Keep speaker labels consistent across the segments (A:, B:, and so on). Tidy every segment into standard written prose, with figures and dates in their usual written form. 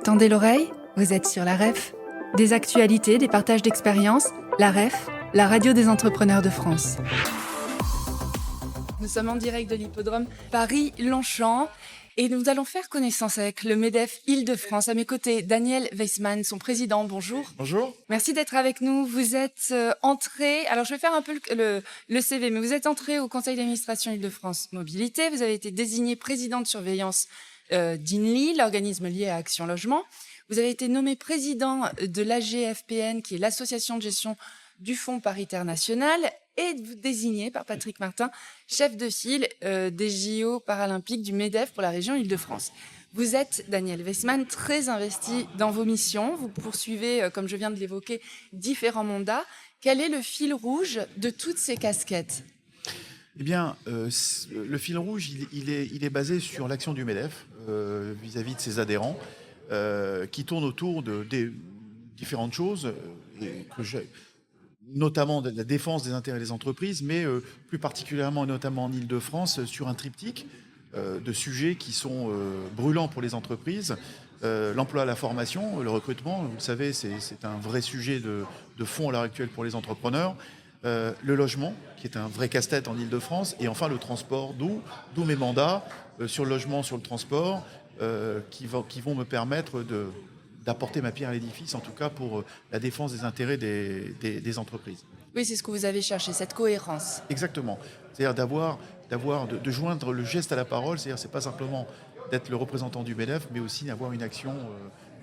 A: Tendez l'oreille, vous êtes sur la REF. Des actualités, des partages d'expériences. La REF, la radio des entrepreneurs de France. Nous sommes en direct de l'hippodrome Paris-Longchamp et nous allons faire connaissance avec le MEDEF Île-de-France. À mes côtés, Daniel Weissman, son président. Bonjour.
B: Bonjour.
A: Merci d'être avec nous. Vous êtes entré, alors je vais faire un peu le CV, mais vous êtes entré au conseil d'administration Île-de-France Mobilité. Vous avez été désigné président de surveillance d'INLI, l'organisme lié à Action Logement. Vous avez été nommé président de l'AGFPN, qui est l'association de gestion du Fonds paritaire national, et désigné par Patrick Martin, chef de file des JO paralympiques du MEDEF pour la région Île-de-France. Vous êtes, Daniel Weissman, très investi dans vos missions. Vous poursuivez, comme je viens de l'évoquer, différents mandats. Quel est le fil rouge de toutes ces casquettes ?
B: Eh bien, le fil rouge, il est basé sur l'action du MEDEF vis-à-vis de ses adhérents, qui tourne autour de différentes choses, notamment de la défense des intérêts des entreprises, mais plus particulièrement, notamment en Île-de-France, sur un triptyque de sujets qui sont brûlants pour les entreprises. L'emploi, la formation, le recrutement, vous le savez, c'est un vrai sujet de fond à l'heure actuelle pour les entrepreneurs. Le logement, qui est un vrai casse-tête en Île-de-France, et enfin le transport, d'où mes mandats sur le logement, sur le transport, qui vont me permettre d'apporter ma pierre à l'édifice, en tout cas pour la défense des intérêts des entreprises.
A: Oui, c'est ce que vous avez cherché, cette cohérence.
B: Exactement. C'est-à-dire de joindre le geste à la parole, c'est-à-dire c'est pas simplement d'être le représentant du MEDEF, mais aussi d'avoir une action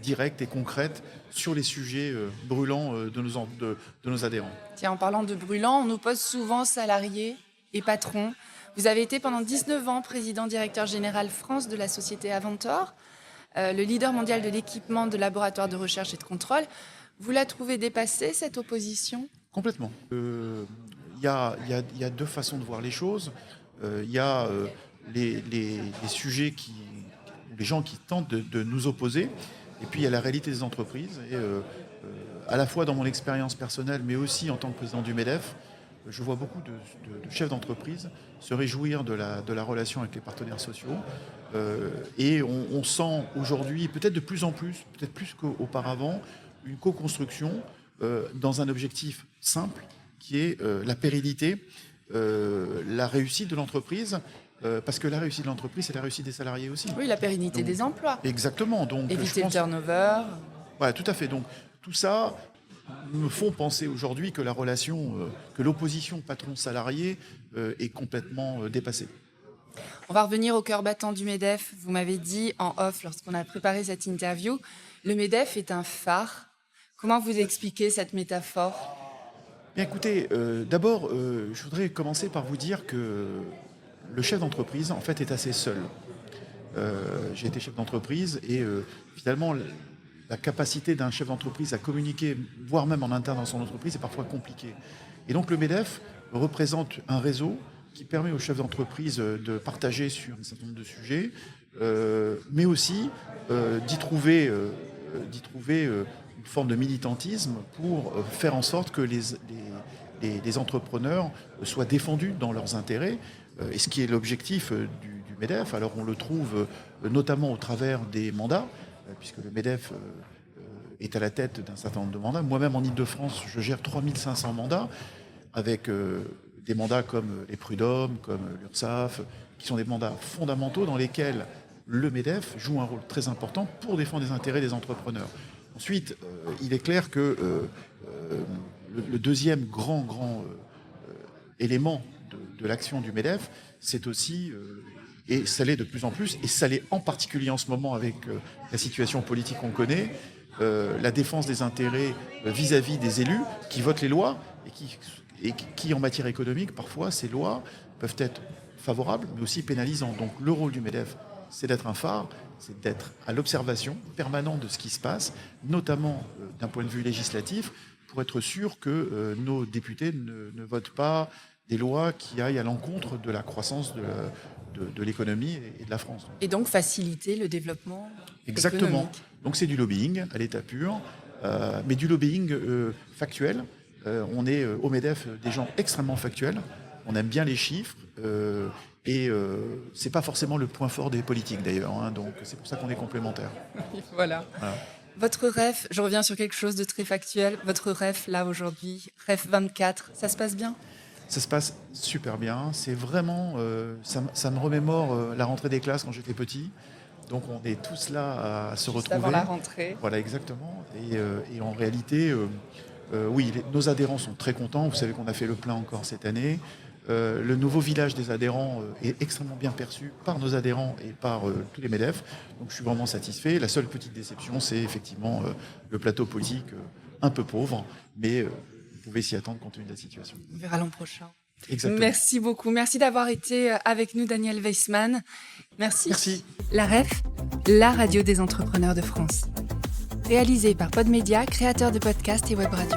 B: directe et concrète sur les sujets brûlants de nos adhérents.
A: Tiens, en parlant de brûlants, on nous pose souvent salariés et patrons. Vous avez été pendant 19 ans président-directeur général France de la société Avantor, le leader mondial de l'équipement de laboratoires de recherche et de contrôle. Vous la trouvez dépassée, cette opposition ?
B: Complètement. Il y a deux façons de voir les choses. Il y a les sujets les gens qui tentent de nous opposer. Et puis il y a la réalité des entreprises. Et à la fois dans mon expérience personnelle, mais aussi en tant que président du MEDEF, je vois beaucoup de chefs d'entreprise se réjouir de la relation avec les partenaires sociaux. Et on sent aujourd'hui, peut-être de plus en plus, peut-être plus qu'auparavant, une co-construction dans un objectif simple, qui est la pérennité, la réussite de l'entreprise. Parce que la réussite de l'entreprise, c'est la réussite des salariés aussi.
A: Oui, la pérennité des emplois.
B: Exactement. Donc,
A: éviter le turnover.
B: Voilà, tout à fait. Donc, tout ça me font penser aujourd'hui que la relation, que l'opposition patron-salarié est complètement dépassée.
A: On va revenir au cœur battant du MEDEF. Vous m'avez dit en off, lorsqu'on a préparé cette interview, le MEDEF est un phare. Comment vous expliquez cette métaphore ?
B: Bien, écoutez, d'abord, je voudrais commencer par vous dire que le chef d'entreprise, en fait, est assez seul. J'ai été chef d'entreprise et finalement, la capacité d'un chef d'entreprise à communiquer, voire même en interne dans son entreprise, est parfois compliquée. Et donc, le MEDEF représente un réseau qui permet aux chefs d'entreprise de partager sur un certain nombre de sujets, mais aussi d'y trouver une forme de militantisme pour faire en sorte que les entrepreneurs soient défendus dans leurs intérêts. Et ce qui est l'objectif du MEDEF, alors on le trouve notamment au travers des mandats, puisque le MEDEF est à la tête d'un certain nombre de mandats. Moi-même en Île-de-France, je gère 3500 mandats, avec des mandats comme les prud'hommes, comme l'URSSAF, qui sont des mandats fondamentaux dans lesquels le MEDEF joue un rôle très important pour défendre les intérêts des entrepreneurs. Ensuite, il est clair que le deuxième grand élément de l'action du MEDEF, c'est aussi, et ça l'est de plus en plus, et ça l'est en particulier en ce moment avec la situation politique qu'on connaît, la défense des intérêts vis-à-vis des élus qui votent les lois et qui en matière économique, parfois, ces lois peuvent être favorables, mais aussi pénalisantes. Donc le rôle du MEDEF, c'est d'être un phare, c'est d'être à l'observation permanente de ce qui se passe, notamment d'un point de vue législatif, pour être sûr que nos députés ne votent pas des lois qui aillent à l'encontre de la croissance de l'économie et de la France.
A: Et donc faciliter le développement
B: Exactement.
A: économique.
B: Donc c'est du lobbying à l'état pur, mais du lobbying factuel. On est au MEDEF des gens extrêmement factuels, on aime bien les chiffres, Et c'est pas forcément le point fort des politiques d'ailleurs, hein, donc c'est pour ça qu'on est complémentaires.
A: Voilà. Votre rêve, je reviens sur quelque chose de très factuel, votre rêve là aujourd'hui, rêve 24, ça se passe bien?
B: Ça se passe super bien, c'est vraiment, ça me remémore la rentrée des classes quand j'étais petit, donc on est tous là à se
A: Juste
B: retrouver.
A: avant la rentrée.
B: Voilà, exactement, et en réalité, oui, nos adhérents sont très contents, vous savez qu'on a fait le plein encore cette année. Le nouveau village des adhérents est extrêmement bien perçu par nos adhérents et par tous les MEDEF. Donc je suis vraiment satisfait. La seule petite déception, c'est effectivement le plateau politique un peu pauvre, mais vous pouvez s'y attendre compte tenu de la situation.
A: On verra l'an prochain.
B: Exactement.
A: Merci beaucoup. Merci d'avoir été avec nous, Daniel Weissman. Merci.
B: Merci.
A: La REF, la radio des entrepreneurs de France. Réalisée par Podmedia, créateur de podcasts et web radio.